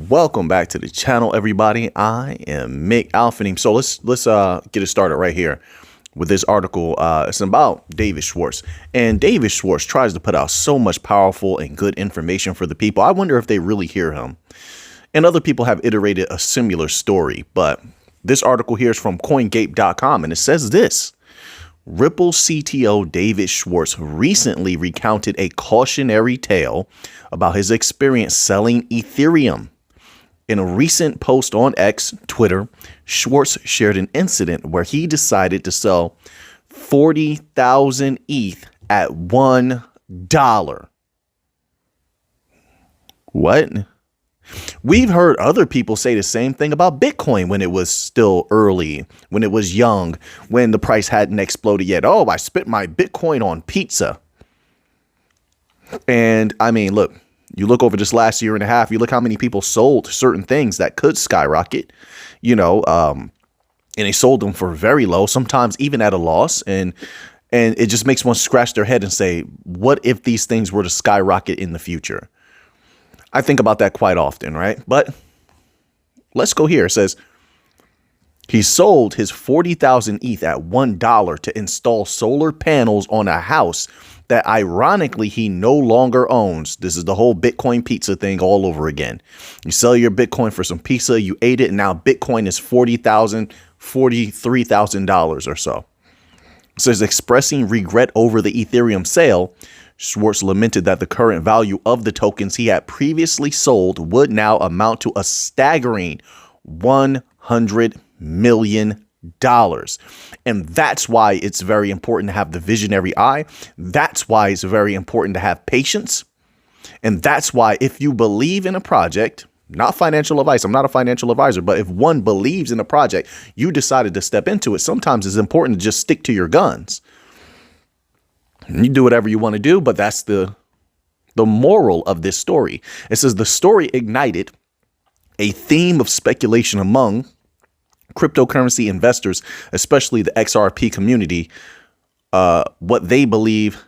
Welcome back to the channel, everybody. I am Mick Alphanim. So let's get it started right here with this article. It's about David Schwartz, and David Schwartz tries to put out so much powerful and good information for the people. I wonder if they really hear him. And other people have iterated a similar story, but this article here is from CoinGate.com, and it says this: Ripple CTO David Schwartz recently recounted a cautionary tale about his experience selling Ethereum. In a recent post on X, Twitter, Schwartz shared an incident where he decided to sell 40,000 ETH at $1. What? We've heard other people say the same thing about Bitcoin when it was still early, when it was young, when the price hadn't exploded yet. Oh, I spent my Bitcoin on pizza. And I mean, look, you look over this last year and a half, you look how many people sold certain things that could skyrocket, and they sold them for very low, sometimes even at a loss. And it just makes one scratch their head and say, what if these things were to skyrocket in the future? I think about that quite often, right? But let's go here. It says he sold his 40,000 ETH at $1 to install solar panels on a house that ironically he no longer owns. This is the whole Bitcoin pizza thing all over again. You sell your Bitcoin for some pizza, you ate it, and now Bitcoin is $40,000, $43,000 or so. It says expressing regret over the Ethereum sale, Schwartz lamented that the current value of the tokens he had previously sold would now amount to a staggering $100 million. And that's why it's very important to have the visionary eye. That's why it's very important to have patience. And that's why if you believe in a project, not financial advice, I'm not a financial advisor, but if one believes in a project, you decided to step into it, sometimes it's important to just stick to your guns. You do whatever you want to do, but that's the moral of this story. It says the story ignited a theme of speculation among cryptocurrency investors, especially the XRP community. What they believe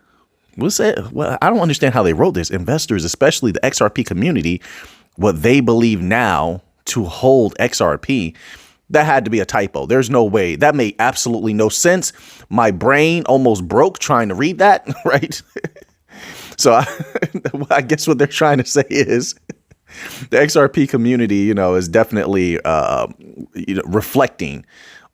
was that, well, I don't understand how they wrote this. Investors, especially the XRP community, what they believe now to hold XRP. That had to be a typo. There's no way. That made absolutely no sense. My brain almost broke trying to read that, right? So I guess what they're trying to say is the XRP community, is definitely, reflecting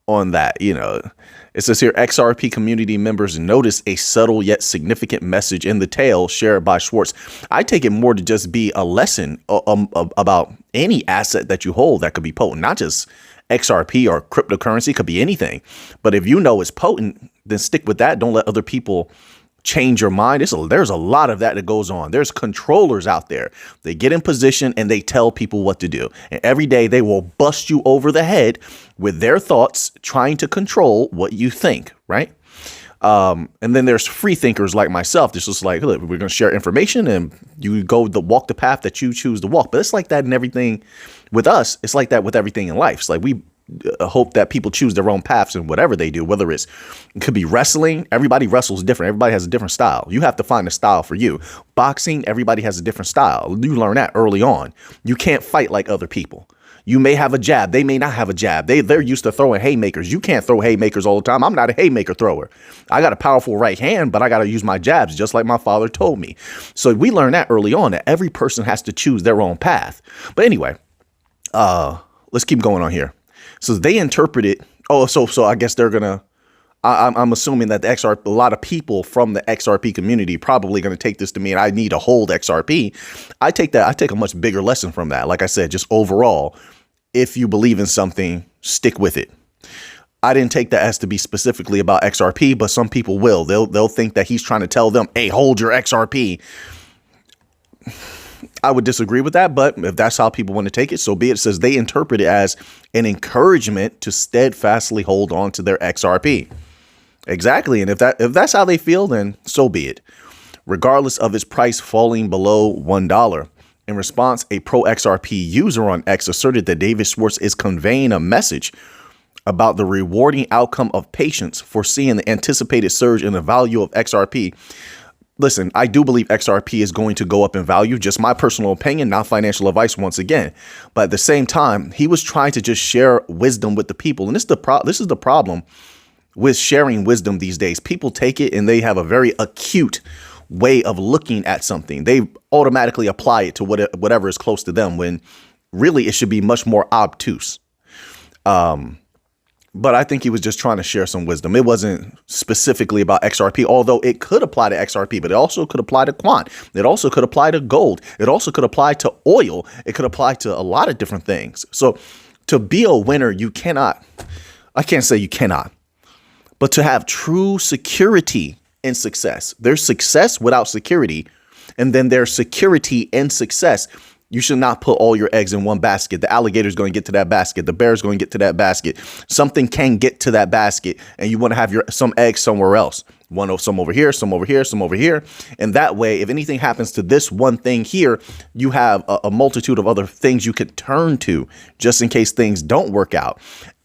on that. It says here, XRP community members notice a subtle yet significant message in the tale shared by Schwartz. I take it more to just be a lesson about any asset that you hold that could be potent, not just XRP or cryptocurrency, could be anything. But if you know it's potent, then stick with that. Don't let other people change your mind. There's a lot of that goes on. There's controllers out there. They get in position and they tell people what to do. And every day they will bust you over the head with their thoughts, trying to control what you think, right? And then there's free thinkers like myself. This is like, look, we're going to share information and you walk the path that you choose to walk. But it's like that in everything with us. It's like that with everything in life. It's like we hope that people choose their own paths in whatever they do, whether it could be wrestling. Everybody wrestles different. Everybody has a different style. You have to find a style for you. Boxing, everybody has a different style. You learn that early on. You can't fight like other people. You may have a jab. They may not have a jab. They're used to throwing haymakers. You can't throw haymakers all the time. I'm not a haymaker thrower. I got a powerful right hand, but I got to use my jabs just like my father told me. So we learned that early on, that every person has to choose their own path. But anyway, let's keep going on here. So they interpret it. Oh, so I guess they're going to, I'm assuming that a lot of people from the XRP community probably going to take this to mean I need to hold XRP. I take a much bigger lesson from that. Like I said, just overall, if you believe in something, stick with it. I didn't take that as to be specifically about XRP, but some people will. They'll think that he's trying to tell them, hey, hold your XRP. I would disagree with that, but if that's how people want to take it, so be it. It says they interpret it as an encouragement to steadfastly hold on to their XRP. Exactly. And if that's how they feel, then so be it. Regardless of its price falling below $1. In response, a pro XRP user on X asserted that David Schwartz is conveying a message about the rewarding outcome of patience, foreseeing the anticipated surge in the value of XRP. listen, I do believe XRP is going to go up in value. Just my personal opinion, not financial advice once again. But at the same time, he was trying to just share wisdom with the people. And this is the problem with sharing wisdom these days. People take it and they have a very acute way of looking at something. They automatically apply it to whatever is close to them, when really it should be much more obtuse. But I think he was just trying to share some wisdom. It wasn't specifically about XRP, although it could apply to XRP, but it also could apply to quant. It also could apply to gold. It also could apply to oil. It could apply to a lot of different things. So to be a winner, you cannot, I can't say you cannot, but to have true security in success. There's success without security, and then there's security in success. You should not put all your eggs in one basket. The alligator's going to get to that basket. The bear's going to get to that basket. Something can get to that basket, and you want to have some eggs somewhere else. Some over here, some over here, some over here. And that way, if anything happens to this one thing here, you have a multitude of other things you could turn to just in case things don't work out.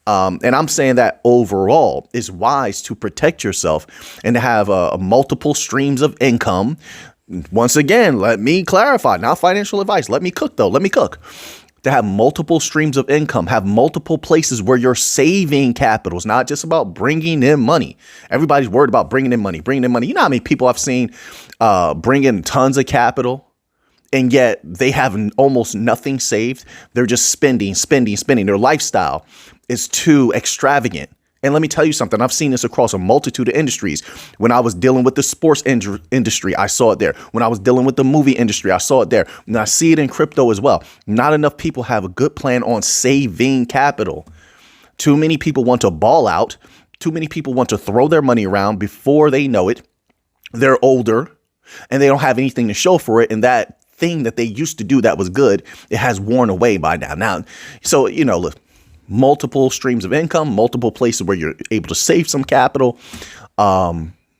And I'm saying that overall it's wise to protect yourself and to have multiple streams of income. Once again, let me clarify, not financial advice. Let me cook, though. Let me cook. To have multiple streams of income, have multiple places where you're saving capital. It's not just about bringing in money. Everybody's worried about bringing in money, bringing in money. You know how many people I've seen bring in tons of capital, and yet they have almost nothing saved. They're just spending. Their lifestyle is too extravagant. And let me tell you something. I've seen this across a multitude of industries. When I was dealing with the sports industry, I saw it there. When I was dealing with the movie industry, I saw it there. And I see it in crypto as well. Not enough people have a good plan on saving capital. Too many people want to ball out. Too many people want to throw their money around before they know it. They're older and they don't have anything to show for it. And that thing that they used to do that was good, it has worn away by now. So, look. Multiple streams of income, multiple places where you're able to save some capital,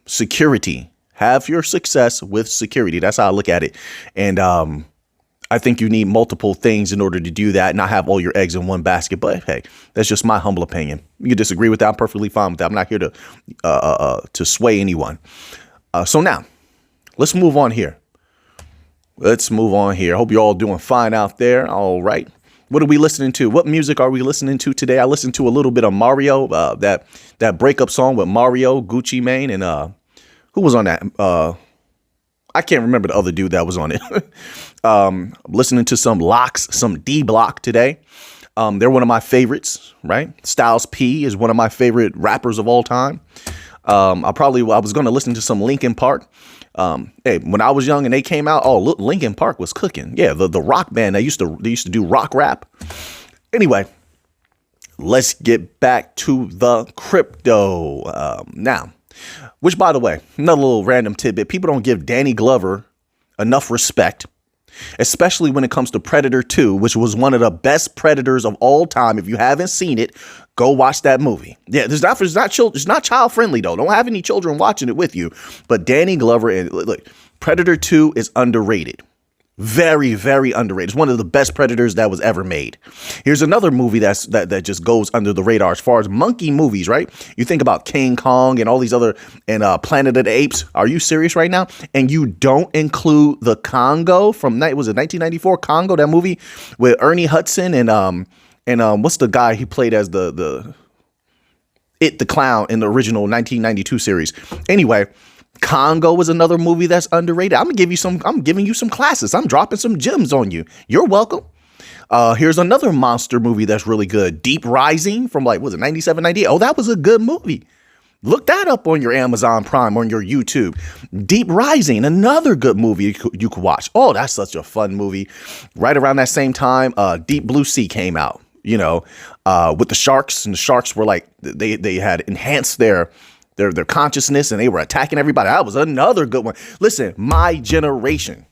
security, have your success with security. That's how I look at it. And I think you need multiple things in order to do that, not have all your eggs in one basket. But hey, that's just my humble opinion. You can disagree with that. I'm perfectly fine with that. I'm not here to sway anyone. So now let's move on here. I hope you're all doing fine out there. All right. What are we listening to? What music are we listening to today? I listened to a little bit of Mario, that breakup song with Mario, Gucci Mane, and who was on that? I can't remember the other dude that was on it. Listening to some Locks, some D Block today. They're one of my favorites, right? Styles P is one of my favorite rappers of all time. I was going to listen to some Linkin Park. Hey, when I was young and they came out, look, Linkin Park was cooking. Yeah, the rock band they used to do rock rap. Anyway, let's get back to the crypto now. Which, by the way, another little random tidbit: people don't give Danny Glover enough respect, especially when it comes to Predator 2, which was one of the best Predators of all time. If you haven't seen it, go watch that movie. Yeah, it's not child friendly though. Don't have any children watching it with you. But Danny Glover, and look, Predator 2 is underrated. Very, very underrated. It's one of the best Predators that was ever made. Here's another movie that just goes under the radar as far as monkey movies, right? You think about King Kong and all these other, and Planet of the Apes. Are you serious right now? And you don't include the Congo from, was it 1994 Congo, that movie with Ernie Hudson and what's the guy he played as the clown in the original 1992 series. Anyway, Congo was another movie that's underrated. I'm giving you some classes. I'm dropping some gems on you. You're welcome. Here's another monster movie that's really good. Deep Rising from 97, 98. Oh, that was a good movie. Look that up on your Amazon Prime, on your YouTube. Deep Rising, another good movie you could watch. Oh, that's such a fun movie. Right around that same time, Deep Blue Sea came out, with the sharks, and the sharks were they had enhanced their consciousness and they were attacking everybody. That was another good one. Listen, my generation.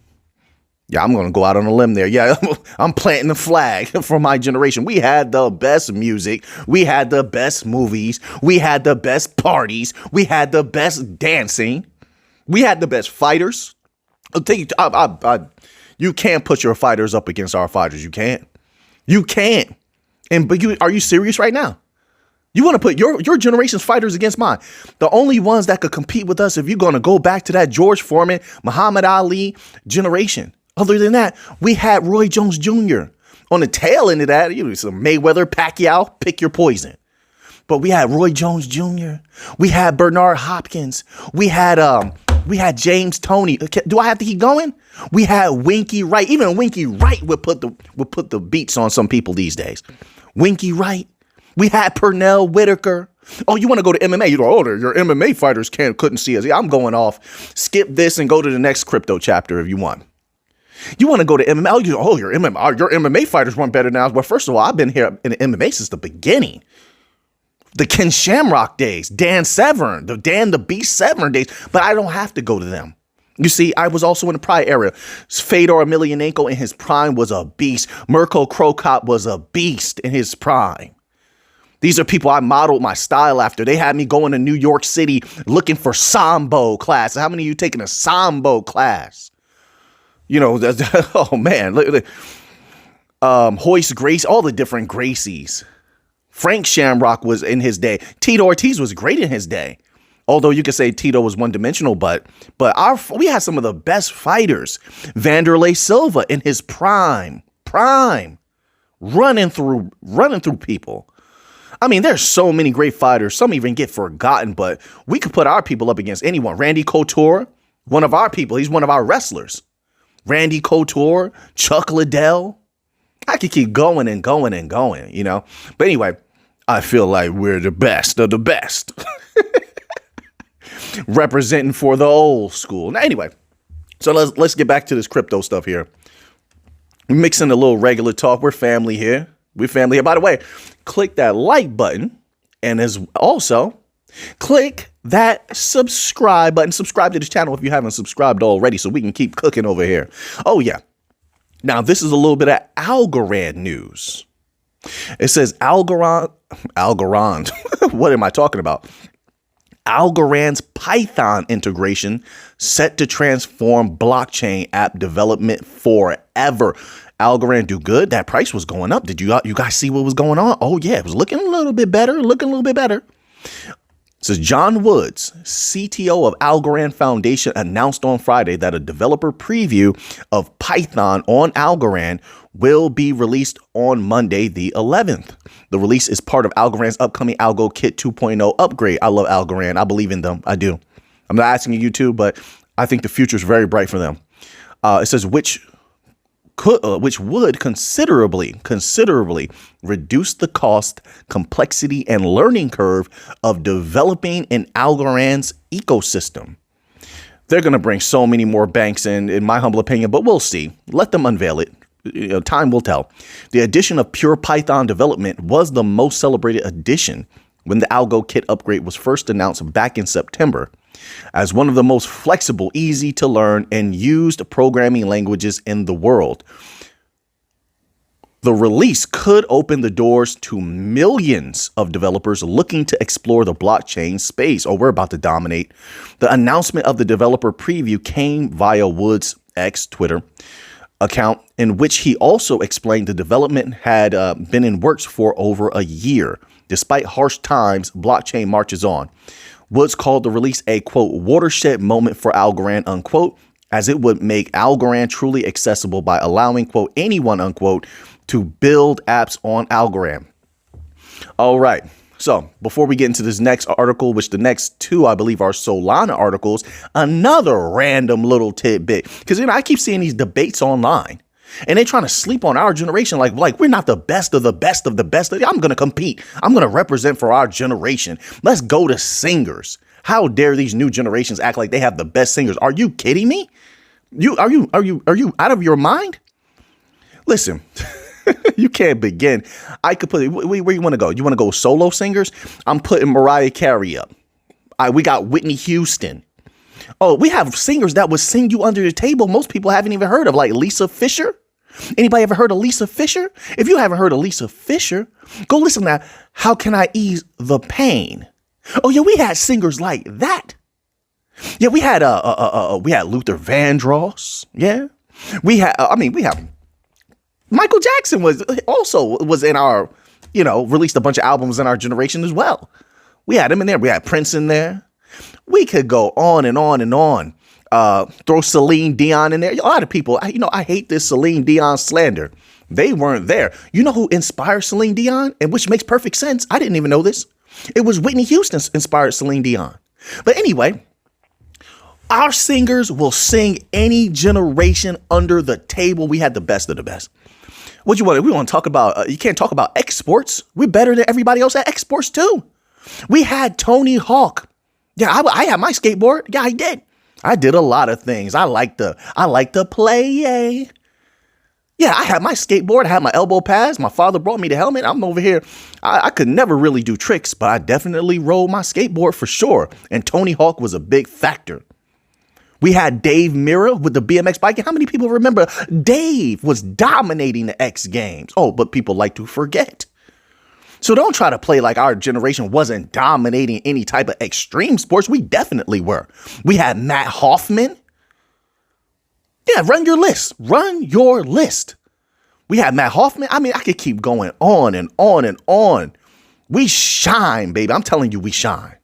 Yeah, I'm going to go out on a limb there. Yeah, I'm planting the flag for my generation. We had the best music. We had the best movies. We had the best parties. We had the best dancing. We had the best fighters. I'll tell you, you can't put your fighters up against our fighters. You can't. But are you serious right now? You want to put your generation's fighters against mine. The only ones that could compete with us if you're going to go back to that George Foreman, Muhammad Ali generation. Other than that, we had Roy Jones Jr. On the tail end of that, you know, some Mayweather, Pacquiao, pick your poison. But we had Roy Jones Jr. We had Bernard Hopkins. We had James Toney. Do I have to keep going? We had Winky Wright. Even Winky Wright would put the beats on some people these days. Winky Wright. We had Pernell Whitaker. Oh, you want to go to MMA? You go, oh, your MMA fighters couldn't see us. Yeah, I'm going off. Skip this and go to the next crypto chapter if you want. You want to go to MMA? Your MMA fighters weren't better now. Well, first of all, I've been here in MMA since the beginning. The Ken Shamrock days, Dan Severn, the Dan the Beast Severn days, but I don't have to go to them. You see, I was also in the prior era. Fedor Emelianenko in his prime was a beast. Mirko Krokop was a beast in his prime. These are people I modeled my style after. They had me going to New York City looking for Sambo class. How many of you taking a Sambo class? You know, oh man, look, Hoist Grace, all the different Gracies. Frank Shamrock was in his day. Tito Ortiz was great in his day. Although you could say Tito was one-dimensional, but we had some of the best fighters. Vanderlei Silva in his prime, running through people. I mean, there's so many great fighters. Some even get forgotten, but we could put our people up against anyone. Randy Couture, one of our people. He's one of our wrestlers. Randy Couture, Chuck Liddell. I could keep going and going and going, you know. But anyway, I feel like we're the best of the best. Representing for the old school. Now, anyway, so let's get back to this crypto stuff here. We're mixing a little regular talk. We're family here. We're family here. By the way, click that like button and as also click that subscribe button. Subscribe to this channel if you haven't subscribed already so we can keep cooking over here. Oh, yeah. Now, this is a little bit of Algorand news. It says Algorand. What am I talking about? Algorand's Python integration set to transform blockchain app development forever. Algorand do good. That price was going up. Did you guys see what was going on? Oh, yeah, it was looking a little bit better. It says John Woods, CTO of Algorand Foundation, announced on Friday that a developer preview of Python on Algorand will be released on Monday, the 11th. The release is part of Algorand's upcoming Algo Kit 2.0 upgrade. I love Algorand. I believe in them. I do. I'm not asking you to, but I think the future is very bright for them. It says which would considerably reduce the cost, complexity, and learning curve of developing an Algorand's ecosystem. They're going to bring so many more banks in my humble opinion, but we'll see. Let them unveil it. You know, time will tell. The addition of pure Python development was the most celebrated addition when the Algo Kit upgrade was first announced back in September. As one of the most flexible, easy to learn, and used programming languages in the world. The release could open the doors to millions of developers looking to explore the blockchain space. Oh, we're about to dominate. The announcement of the developer preview came via Woods' X Twitter account, in which he also explained the development had been in works for over a year. Despite harsh times, blockchain marches on. Woods called the release a, quote, watershed moment for Algorand, unquote, as it would make Algorand truly accessible by allowing, quote, anyone, unquote, to build apps on Algorand. All right. So before we get into this next article, which the next two, I believe, are Solana articles, another random little tidbit, because, you know, I keep seeing these debates online. And they're trying to sleep on our generation like we're not the best of the best of the best. I'm going to compete. I'm going to represent for our generation. Let's go to singers. How dare these new generations act like they have the best singers? Are you kidding me? Are you out of your mind? Listen, you can't begin. I could put where you want to go. You want to go solo singers? I'm putting Mariah Carey up. We got Whitney Houston. Oh, we have singers that would sing you under the table. Most people haven't even heard of, like Lisa Fisher. Anybody ever heard of Lisa Fisher? If you haven't heard of Lisa Fisher, go listen to How Can I Ease the Pain? Oh, yeah, we had singers like that. Yeah, we had Luther Vandross. Yeah, we have Michael Jackson was in our released a bunch of albums in our generation as well. We had him in there. We had Prince in there. We could go on and on and on. Throw Celine Dion in there. A lot of people, I hate this Celine Dion slander. They weren't there. You know who inspired Celine Dion? And which makes perfect sense. I didn't even know this. It was Whitney Houston inspired Celine Dion. But anyway, our singers will sing any generation under the table. We had the best of the best. What you want? We want to talk about? You can't talk about exports. We're better than everybody else at exports too. We had Tony Hawk. Yeah, I had my skateboard. Yeah, I did. I did a lot of things. I like to play. Yeah, I had my skateboard. I had my elbow pads. My father brought me the helmet. I'm over here. I could never really do tricks, but I definitely rode my skateboard for sure. And Tony Hawk was a big factor. We had Dave Mirra with the BMX bike. How many people remember Dave was dominating the X Games? Oh, but people like to forget. So don't try to play like our generation wasn't dominating any type of extreme sports. We definitely were. We had Matt Hoffman. Yeah, run your list. Run your list. We had Matt Hoffman. I mean, I could keep going on and on and on. We shine, baby. I'm telling you, we shine.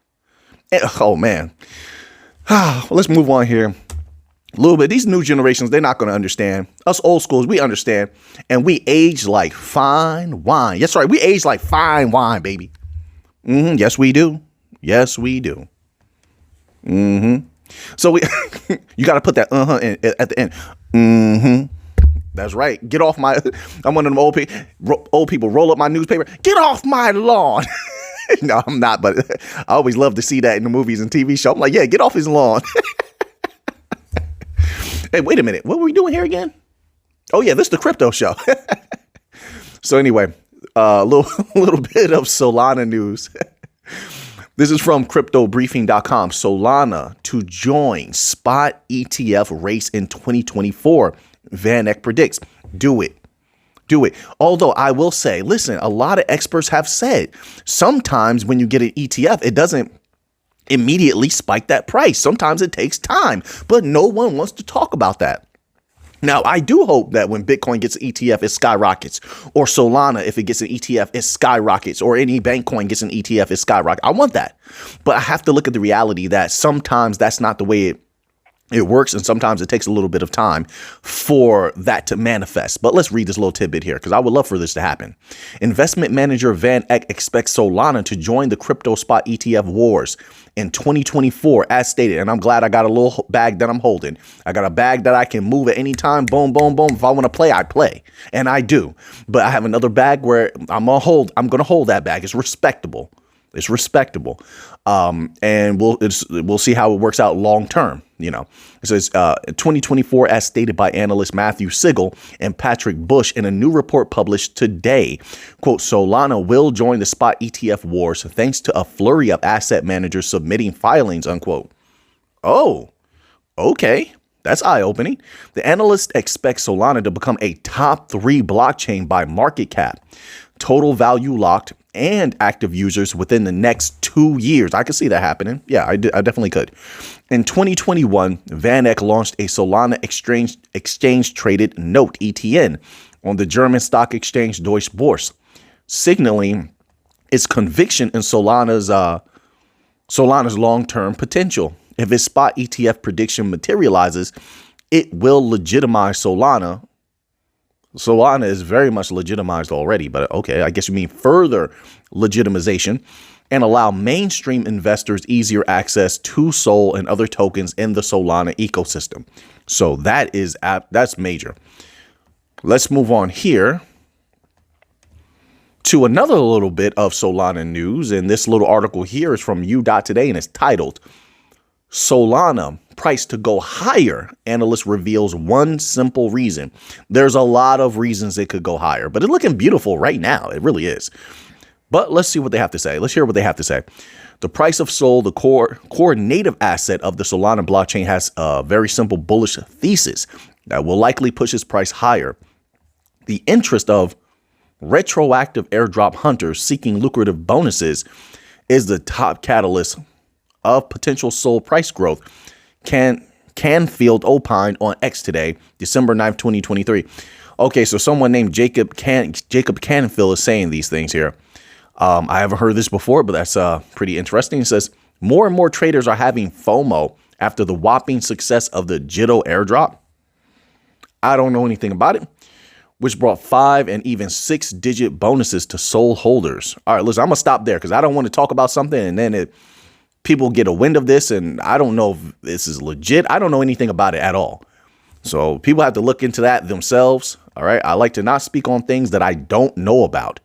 Oh, man. Well, let's move on here a little bit. These new generations, they're not going to understand. Us old schools, we understand. And we age like fine wine. Yes, right. We age like fine wine, baby. Yes, we do. Yes, we do. So you got to put that in, at the end. That's right. Get off my, I'm one of them old people roll up my newspaper. Get off my lawn. No, I'm not, but I always love to see that in the movies and TV shows. I'm like, yeah, get off his lawn. Hey, wait a minute. What were we doing here again? Oh, yeah, this is the crypto show. So anyway, a little bit of Solana news. This is from cryptobriefing.com. Solana to join spot ETF race in 2024. Van Eck predicts. Do it. Do it. Although I will say, listen, a lot of experts have said sometimes when you get an ETF, it doesn't immediately spike that price. Sometimes it takes time, but no one wants to talk about that. Now, I do hope that when Bitcoin gets an ETF, it skyrockets, or Solana, if it gets an ETF, it skyrockets, or any bank coin gets an ETF, it skyrockets. I want that. But I have to look at the reality that sometimes that's not the way it works, and sometimes it takes a little bit of time for that to manifest. But let's read this little tidbit here, because I would love for this to happen. Investment manager Van Eck expects Solana to join the crypto spot ETF wars in 2024, as stated. And I'm glad I got a little bag that I'm holding. I got a bag that I can move at any time. Boom, boom, boom. If I want to play, I play. And I do. But I have another bag where I'm going to hold that bag. It's respectable. It's respectable. And we'll see how it works out long term. It says 2024, as stated by analyst Matthew Sigel and Patrick Bush in a new report published today. Quote, Solana will join the spot ETF wars thanks to a flurry of asset managers submitting filings, unquote. Oh, okay. That's eye-opening. The analyst expects Solana to become a top 3 blockchain by market cap, total value locked, and active users within the next 2 years. I could see that happening. Yeah, I definitely could. In 2021, Van Eck launched a Solana exchange traded note, ETN, on the German stock exchange Deutsche Börse, signaling its conviction in Solana's long-term potential. If its spot ETF prediction materializes, it will legitimize Solana. Solana is very much legitimized already, but okay, I guess you mean further legitimization, and allow mainstream investors easier access to Sol and other tokens in the Solana ecosystem. So that's major. Let's move on here to another little bit of Solana news. And this little article here is from U.Today and it's titled Solana price to go higher. Analyst reveals one simple reason. There's a lot of reasons it could go higher, but it's looking beautiful right now. It really is. But let's see what they have to say. Let's hear what they have to say. The price of Sol, the core native asset of the Solana blockchain, has a very simple bullish thesis that will likely push its price higher. The interest of retroactive airdrop hunters seeking lucrative bonuses is the top catalyst of potential Sol price growth. Canfield opined on X today, December 9th, 2023. Okay, so someone named Jacob Canfield is saying these things here. I haven't heard this before, but that's pretty interesting. It says more and more traders are having FOMO after the whopping success of the JITO airdrop. I don't know anything about it, which brought 5 and even 6-digit bonuses to SOL holders. All right, listen, I'm going to stop there because I don't want to talk about something and then people get a wind of this and I don't know if this is legit. I don't know anything about it at all. So people have to look into that themselves. All right. I like to not speak on things that I don't know about.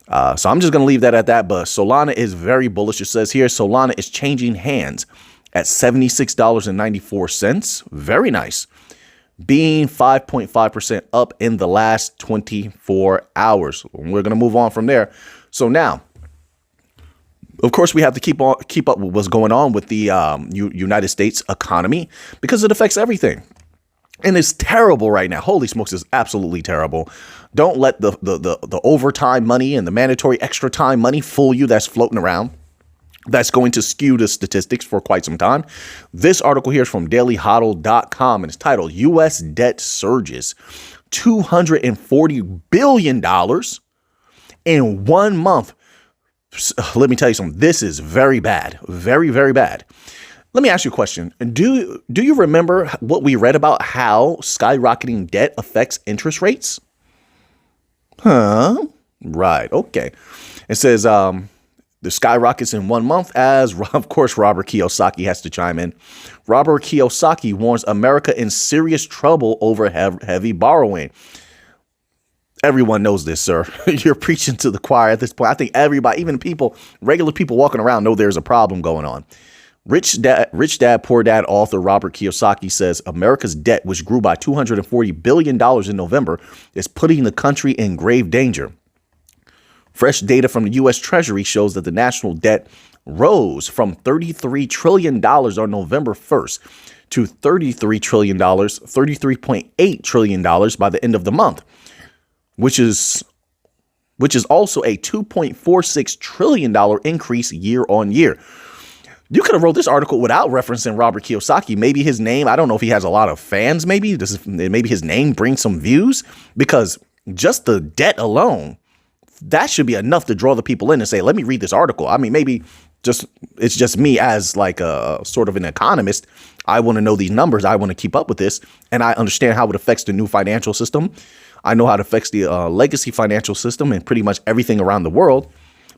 So I'm just going to leave that at that. But Solana is very bullish. It says here Solana is changing hands at $76.94. Very nice. Being 5.5% up in the last 24 hours. We're going to move on from there. So now, of course, we have to keep up with what's going on with the United States economy because it affects everything. And it's terrible right now. Holy smokes, it's absolutely terrible. Don't let the overtime money and the mandatory extra time money fool you that's floating around. That's going to skew the statistics for quite some time. This article here is from dailyhodl.com and it's titled U.S. Debt Surges $240 billion in 1 month. Let me tell you something. This is very bad. Very, very bad. Let me ask you a question. Do you remember what we read about how skyrocketing debt affects interest rates? Huh? Right. Okay. It says the skyrockets in 1 month as, of course, Robert Kiyosaki has to chime in. Robert Kiyosaki warns America in serious trouble over heavy borrowing. Everyone knows this, sir. You're preaching to the choir at this point. I think everybody, even regular people walking around know there's a problem going on. Rich Dad, Poor Dad author Robert Kiyosaki says America's debt, which grew by $240 billion in November, is putting the country in grave danger. Fresh data from the U.S. Treasury shows that the national debt rose from $33 trillion on November 1st to $33.8 trillion by the end of the month, which is also a $2.46 trillion increase year on year. You could have wrote this article without referencing Robert Kiyosaki. Maybe his name, I don't know if he has a lot of fans, maybe his name brings some views, because just the debt alone, that should be enough to draw the people in and say, let me read this article. I mean, maybe it's just me as like a sort of an economist. I want to know these numbers. I want to keep up with this. And I understand how it affects the new financial system. I know how it affects the legacy financial system and pretty much everything around the world.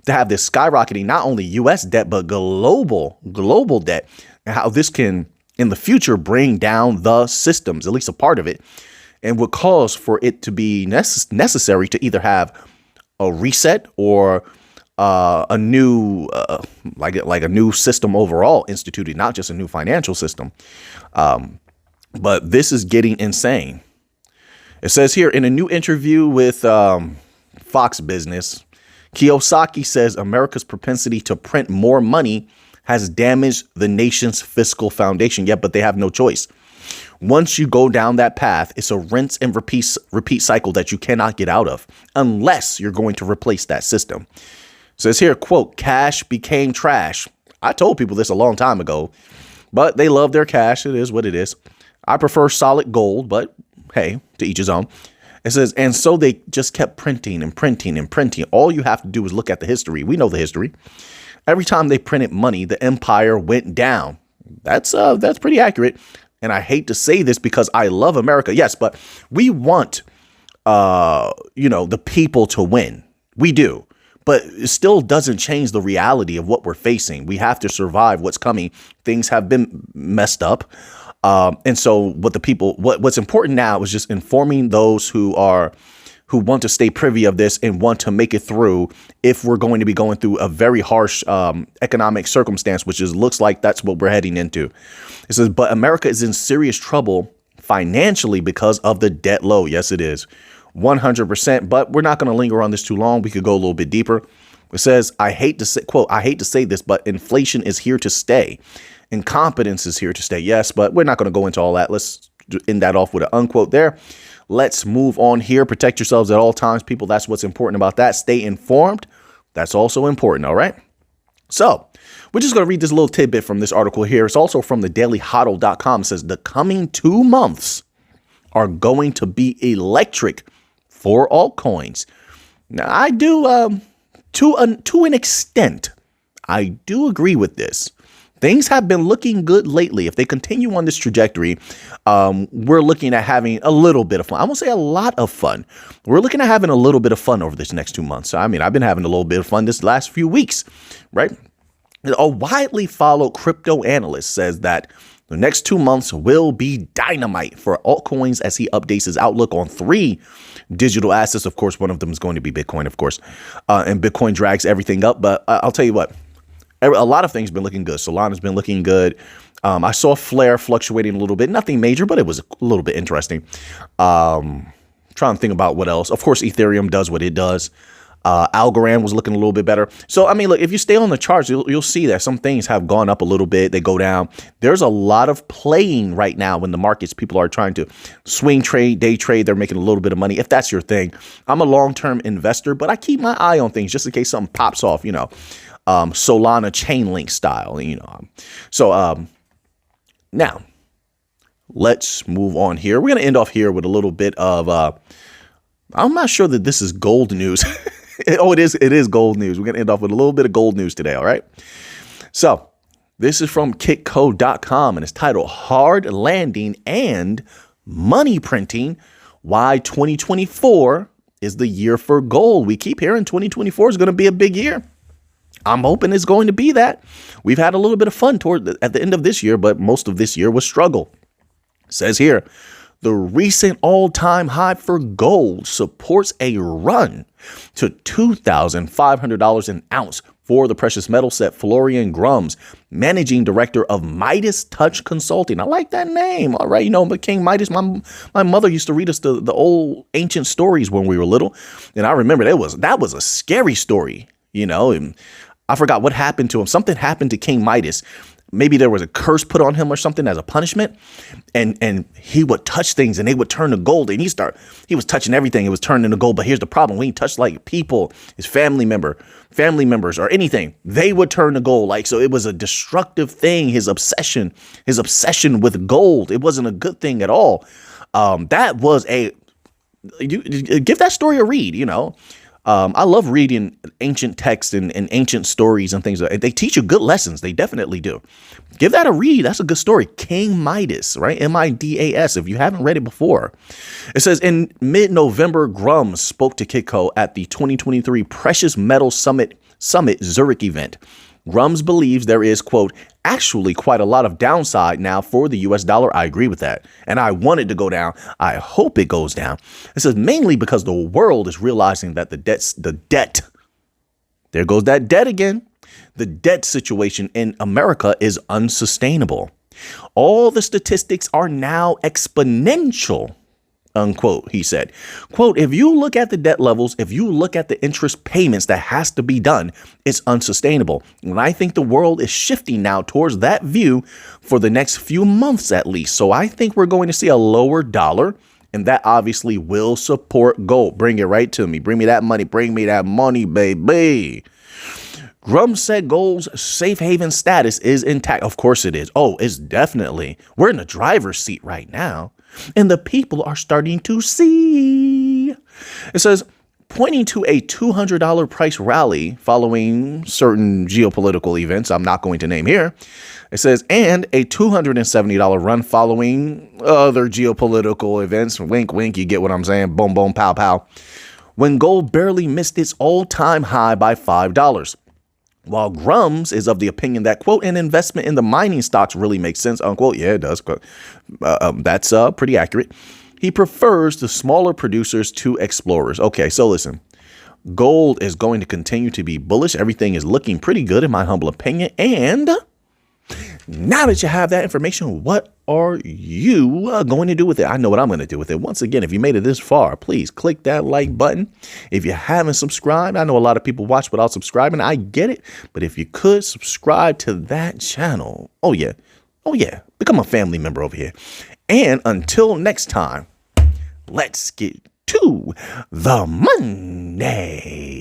To have this skyrocketing, not only U.S. debt, but global debt, and how this can in the future bring down the systems, at least a part of it, and would cause for it to be necessary to either have a reset or a new like a new system overall instituted, not just a new financial system. But this is getting insane. It says here in a new interview with Fox Business, Kiyosaki says America's propensity to print more money has damaged the nation's fiscal foundation. Yeah, but they have no choice. Once you go down that path, it's a rinse and repeat cycle that you cannot get out of unless you're going to replace that system. It says here, quote, cash became trash. I told people this a long time ago, but they love their cash. It is what it is. I prefer solid gold, but hey, to each his own. It says, and so they just kept printing and printing and printing. All you have to do is look at the history. We know the history. Every time they printed money, the empire went down. That's pretty accurate. And I hate to say this because I love America. Yes, but we want, the people to win. We do. But it still doesn't change the reality of what we're facing. We have to survive what's coming. Things have been messed up. And so what's important now is just informing those who want to stay privy of this and want to make it through if we're going to be going through a very harsh economic circumstance, which looks like that's what we're heading into. It says, but America is in serious trouble financially because of the debt load. Yes, it is 100%. But we're not going to linger on this too long. We could go a little bit deeper. It says, I hate to say this, but inflation is here to stay. Incompetence is here to stay. Yes, but we're not going to go into all that. Let's end that off with an unquote there. Let's move on here. Protect yourselves at all times, people. That's what's important about that. Stay informed. That's also important. All right. So we're just going to read this little tidbit from this article here. It's also from the dailyhodl.com. It says the coming 2 months are going to be electric for altcoins. Now, I do, to an extent, I do agree with this. Things have been looking good lately. If they continue on this trajectory, we're looking at having a little bit of fun. I won't say a lot of fun. We're looking at having a little bit of fun over this next 2 months. I mean, I've been having a little bit of fun this last few weeks, right? A widely followed crypto analyst says that the next 2 months will be dynamite for altcoins as he updates his outlook on 3 digital assets. Of course, one of them is going to be Bitcoin, of course, and Bitcoin drags everything up. But I'll tell you what. A lot of things been looking good. Solana's been looking good. I saw Flare fluctuating a little bit. Nothing major, but it was a little bit interesting. Trying to think about what else. Of course, Ethereum does what it does. Algorand was looking a little bit better. So, I mean, look, if you stay on the charts, you'll see that some things have gone up a little bit. They go down. There's a lot of playing right now in the markets. People are trying to swing trade, day trade. They're making a little bit of money. If that's your thing, I'm a long-term investor, but I keep my eye on things just in case something pops off, you know. Solana Chainlink style, you know. So now let's move on here. We're going to end off here with a little bit of, I'm not sure that this is gold news. Oh, it is gold news. We're going to end off with a little bit of gold news today. All right. So this is from kitco.com and it's titled Hard Landing and Money Printing, Why 2024 is the Year for Gold. We keep hearing 2024 is going to be a big year. I'm hoping it's going to be that. We've had a little bit of fun at the end of this year, but most of this year was struggle. It says here, the recent all-time high for gold supports a run to $2,500 an ounce for the precious metal, said Florian Grums, managing director of Midas Touch Consulting. I like that name. All right. You know, but King Midas, my mother used to read us the old ancient stories when we were little. And I remember that was a scary story, you know, and I forgot what happened to him. Something happened to King Midas. Maybe there was a curse put on him or something as a punishment. And he would touch things and they would turn to gold. And he was touching everything. It was turning into gold. But here's the problem. When he touched like people, his family members or anything, they would turn to gold. Like, so it was a destructive thing. His obsession with gold. It wasn't a good thing at all. That was you give that story a read, you know. I love reading ancient texts and ancient stories and things. They teach you good lessons. They definitely do. Give that a read. That's a good story. King Midas, right? Midas, if you haven't read it before. It says in mid-November, Grums spoke to Kitco at the 2023 Precious Metal Summit Zurich event. Grums believes there is, quote, actually quite a lot of downside now for the US dollar. I agree with that. And I want it to go down. I hope it goes down. It says mainly because the world is realizing that the debt, there goes that debt again. The debt situation in America is unsustainable. All the statistics are now exponential, unquote, he said. Quote, if you look at the debt levels, if you look at the interest payments that has to be done, it's unsustainable. And I think the world is shifting now towards that view for the next few months at least. So I think we're going to see a lower dollar, and that obviously will support gold. Bring it right to me. Bring me that money. Bring me that money, baby. Grums said gold's safe haven status is intact. Of course it is. Oh, it's definitely. We're in the driver's seat right now. And the people are starting to see. It says, pointing to a $200 price rally following certain geopolitical events I'm not going to name here. It says, and a $270 run following other geopolitical events. Wink, wink, you get what I'm saying? Boom, boom, pow, pow. When gold barely missed its all-time high by $5. While Grums is of the opinion that, quote, an investment in the mining stocks really makes sense, unquote. Yeah, it does. That's pretty accurate. He prefers the smaller producers to explorers. Okay, so listen, gold is going to continue to be bullish. Everything is looking pretty good in my humble opinion. And now that you have that information, what are you going to do with it? I know what I'm going to do with it. Once again, if you made it this far, please click that like button. If you haven't subscribed, I know a lot of people watch without subscribing. I get it. But if you could subscribe to that channel, oh yeah, become a family member over here. And until next time, let's get to the Monday.